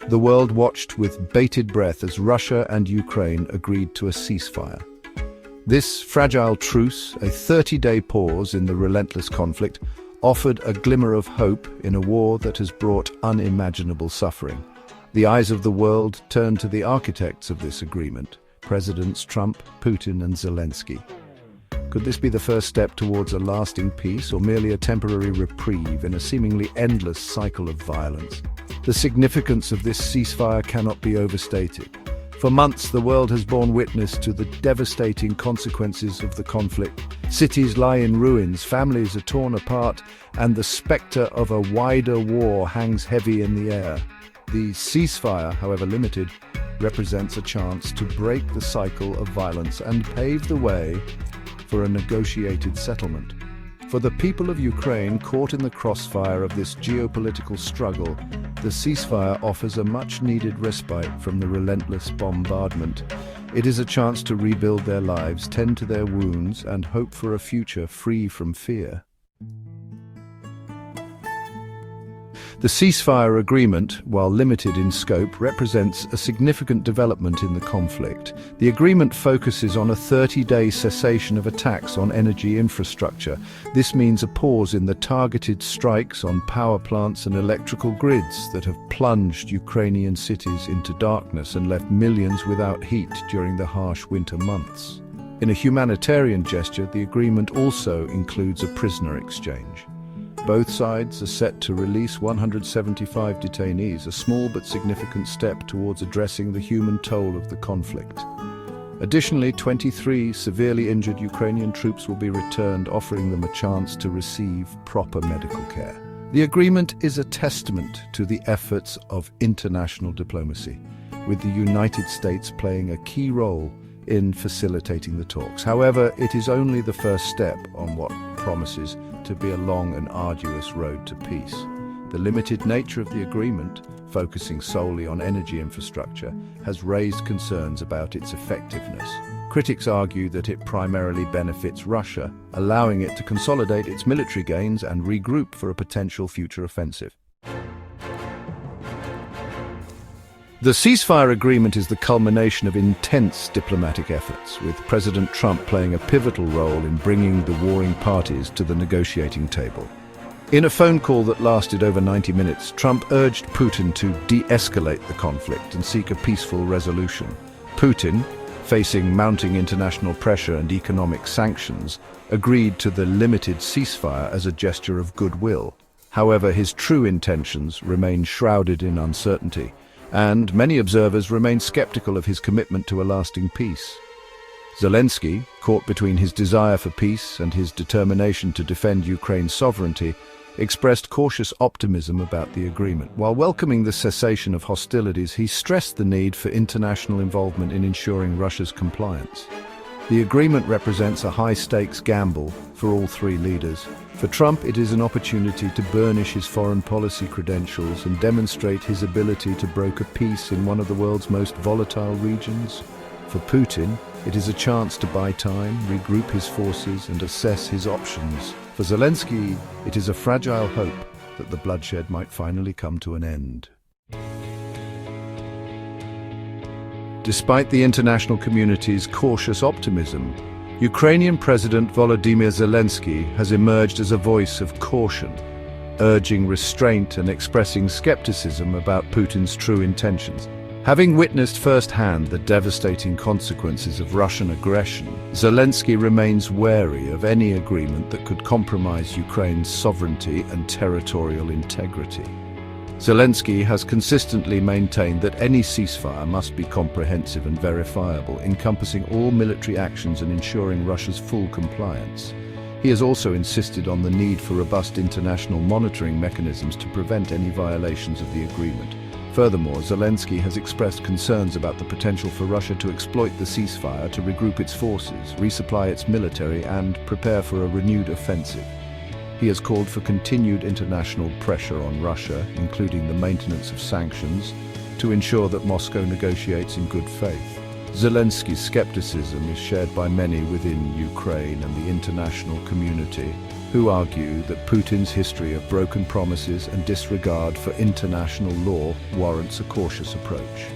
the world watched with bated breath as Russia and Ukraine agreed to a ceasefire. This fragile truce, a 30-day pause in the relentless conflict, offered a glimmer of hope in a war that has brought unimaginable suffering. The eyes of the world turned to the architects of this agreement, Presidents Trump, Putin and Zelensky. Could this be the first step towards a lasting peace, or merely a temporary reprieve in a seemingly endless cycle of violence? The significance of this ceasefire cannot be overstated. For months, the world has borne witness to the devastating consequences of the conflict. Cities lie in ruins, families are torn apart, and the spectre of a wider war hangs heavy in the air. The ceasefire, however limited, represents a chance to break the cycle of violence and pave the way for a negotiated settlement. For the people of Ukraine caught in the crossfire of this geopolitical struggle, the ceasefire offers a much-needed respite from the relentless bombardment. It is a chance to rebuild their lives, tend to their wounds, and hope for a future free from fear. The ceasefire agreement, while limited in scope, represents a significant development in the conflict. The agreement focuses on a 30-day cessation of attacks on energy infrastructure. This means a pause in the targeted strikes on power plants and electrical grids that have plunged Ukrainian cities into darkness and left millions without heat during the harsh winter months. In a humanitarian gesture, the agreement also includes a prisoner exchange. Both sides are set to release 175 detainees, a small but significant step towards addressing the human toll of the conflict. Additionally, 23 severely injured Ukrainian troops will be returned, offering them a chance to receive proper medical care. The agreement is a testament to the efforts of international diplomacy, with the United States playing a key role in facilitating the talks. However, it is only the first step on what promises to be a long and arduous road to peace. The limited nature of the agreement, focusing solely on energy infrastructure, has raised concerns about its effectiveness. Critics argue that it primarily benefits Russia, allowing it to consolidate its military gains and regroup for a potential future offensive. The ceasefire agreement is the culmination of intense diplomatic efforts, with President Trump playing a pivotal role in bringing the warring parties to the negotiating table. In a phone call that lasted over 90 minutes, Trump urged Putin to de-escalate the conflict and seek a peaceful resolution. Putin, facing mounting international pressure and economic sanctions, agreed to the limited ceasefire as a gesture of goodwill. However, his true intentions remain shrouded in uncertainty, and many observers remain skeptical of his commitment to a lasting peace. Zelensky, caught between his desire for peace and his determination to defend Ukraine's sovereignty, expressed cautious optimism about the agreement. While welcoming the cessation of hostilities, he stressed the need for international involvement in ensuring Russia's compliance. The agreement represents a high-stakes gamble for all three leaders. For Trump, it is an opportunity to burnish his foreign policy credentials and demonstrate his ability to broker peace in one of the world's most volatile regions. For Putin, it is a chance to buy time, regroup his forces, and assess his options. For Zelensky, it is a fragile hope that the bloodshed might finally come to an end. Despite the international community's cautious optimism, Ukrainian President Volodymyr Zelensky has emerged as a voice of caution, urging restraint and expressing skepticism about Putin's true intentions. Having witnessed firsthand the devastating consequences of Russian aggression, Zelensky remains wary of any agreement that could compromise Ukraine's sovereignty and territorial integrity. Zelensky has consistently maintained that any ceasefire must be comprehensive and verifiable, encompassing all military actions and ensuring Russia's full compliance. He has also insisted on the need for robust international monitoring mechanisms to prevent any violations of the agreement. Furthermore, Zelensky has expressed concerns about the potential for Russia to exploit the ceasefire to regroup its forces, resupply its military, and prepare for a renewed offensive. He has called for continued international pressure on Russia, including the maintenance of sanctions, to ensure that Moscow negotiates in good faith. Zelensky's skepticism is shared by many within Ukraine and the international community, who argue that Putin's history of broken promises and disregard for international law warrants a cautious approach.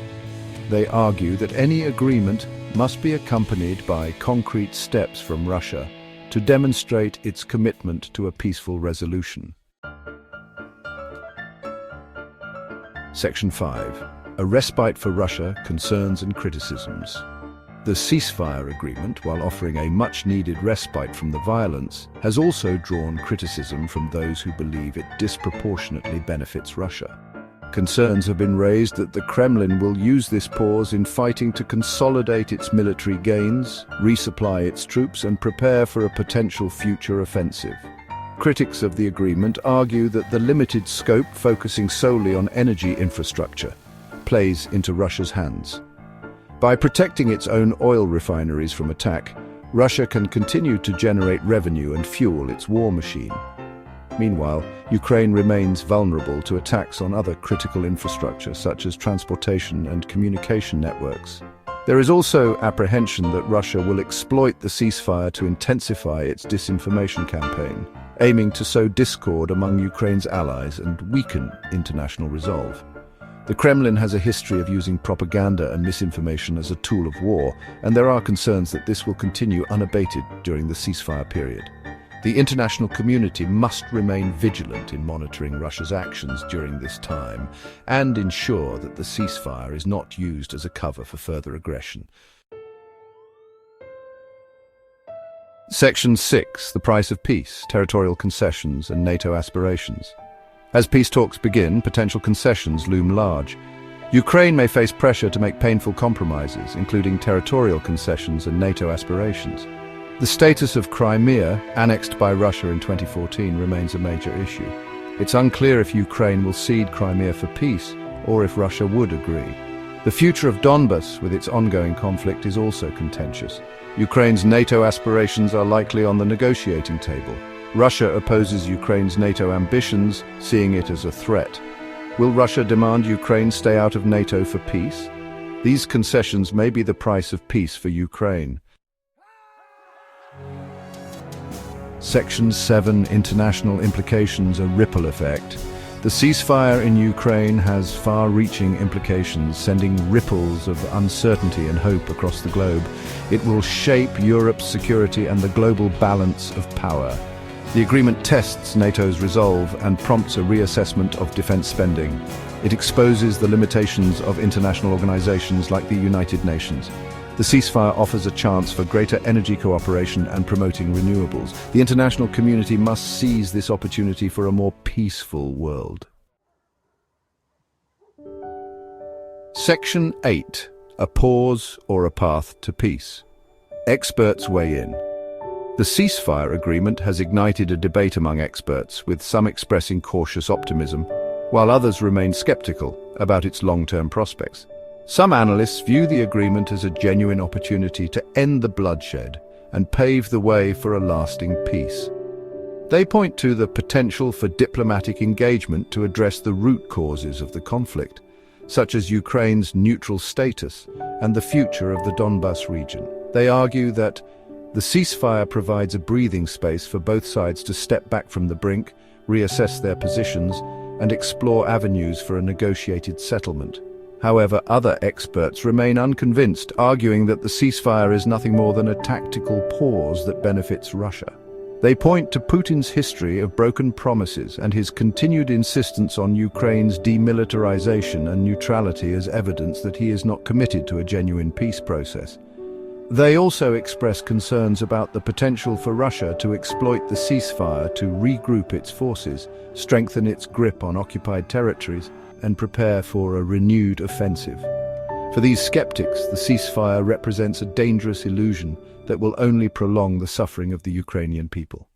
They argue that any agreement must be accompanied by concrete steps from Russia to demonstrate its commitment to a peaceful resolution. Section 5. A respite for Russia, concerns and criticisms. The ceasefire agreement, while offering a much-needed respite from the violence, has also drawn criticism from those who believe it disproportionately benefits Russia. Concerns have been raised that the Kremlin will use this pause in fighting to consolidate its military gains, resupply its troops, and prepare for a potential future offensive. Critics of the agreement argue that the limited scope, focusing solely on energy infrastructure, plays into Russia's hands. By protecting its own oil refineries from attack, Russia can continue to generate revenue and fuel its war machine. Meanwhile, Ukraine remains vulnerable to attacks on other critical infrastructure such as transportation and communication networks. There is also apprehension that Russia will exploit the ceasefire to intensify its disinformation campaign, aiming to sow discord among Ukraine's allies and weaken international resolve. The Kremlin has a history of using propaganda and misinformation as a tool of war, and there are concerns that this will continue unabated during the ceasefire period. The international community must remain vigilant in monitoring Russia's actions during this time and ensure that the ceasefire is not used as a cover for further aggression. Section 6. The price of peace, territorial concessions and NATO aspirations. As peace talks begin, potential concessions loom large. Ukraine may face pressure to make painful compromises, including territorial concessions and NATO aspirations. The status of Crimea, annexed by Russia in 2014, remains a major issue. It's unclear if Ukraine will cede Crimea for peace, or if Russia would agree. The future of Donbas, with its ongoing conflict, is also contentious. Ukraine's NATO aspirations are likely on the negotiating table. Russia opposes Ukraine's NATO ambitions, seeing it as a threat. Will Russia demand Ukraine stay out of NATO for peace? These concessions may be the price of peace for Ukraine. Section 7. International implications, a ripple effect. The ceasefire in Ukraine has far-reaching implications, sending ripples of uncertainty and hope across the globe. It will shape Europe's security and the global balance of power. The agreement tests NATO's resolve and prompts a reassessment of defense spending. It exposes the limitations of international organizations like the United Nations. The ceasefire offers a chance for greater energy cooperation and promoting renewables. The international community must seize this opportunity for a more peaceful world. Section 8. A pause or a path to peace. Experts weigh in. The ceasefire agreement has ignited a debate among experts, with some expressing cautious optimism, while others remain skeptical about its long-term prospects. Some analysts view the agreement as a genuine opportunity to end the bloodshed and pave the way for a lasting peace. They point to the potential for diplomatic engagement to address the root causes of the conflict, such as Ukraine's neutral status and the future of the Donbas region. They argue that the ceasefire provides a breathing space for both sides to step back from the brink, reassess their positions, and explore avenues for a negotiated settlement. However, other experts remain unconvinced, arguing that the ceasefire is nothing more than a tactical pause that benefits Russia. They point to Putin's history of broken promises and his continued insistence on Ukraine's demilitarization and neutrality as evidence that he is not committed to a genuine peace process. They also express concerns about the potential for Russia to exploit the ceasefire to regroup its forces, strengthen its grip on occupied territories, and prepare for a renewed offensive. For these skeptics, the ceasefire represents a dangerous illusion that will only prolong the suffering of the Ukrainian people.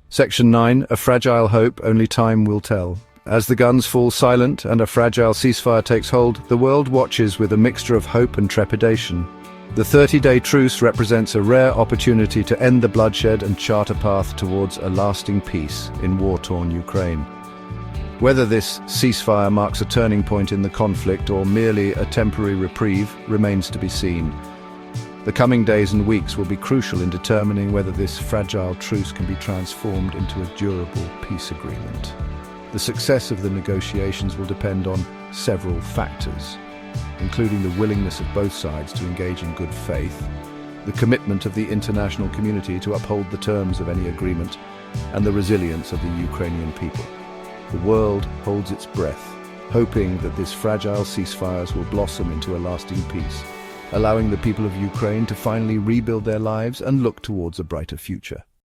Section 9. A fragile hope, only time will tell. As the guns fall silent and a fragile ceasefire takes hold, the world watches with a mixture of hope and trepidation. The 30-day truce represents a rare opportunity to end the bloodshed and chart a path towards a lasting peace in war-torn Ukraine. Whether this ceasefire marks a turning point in the conflict or merely a temporary reprieve remains to be seen. The coming days and weeks will be crucial in determining whether this fragile truce can be transformed into a durable peace agreement. The success of the negotiations will depend on several factors, including the willingness of both sides to engage in good faith, the commitment of the international community to uphold the terms of any agreement, and the resilience of the Ukrainian people. The world holds its breath, hoping that this fragile ceasefire will blossom into a lasting peace, allowing the people of Ukraine to finally rebuild their lives and look towards a brighter future.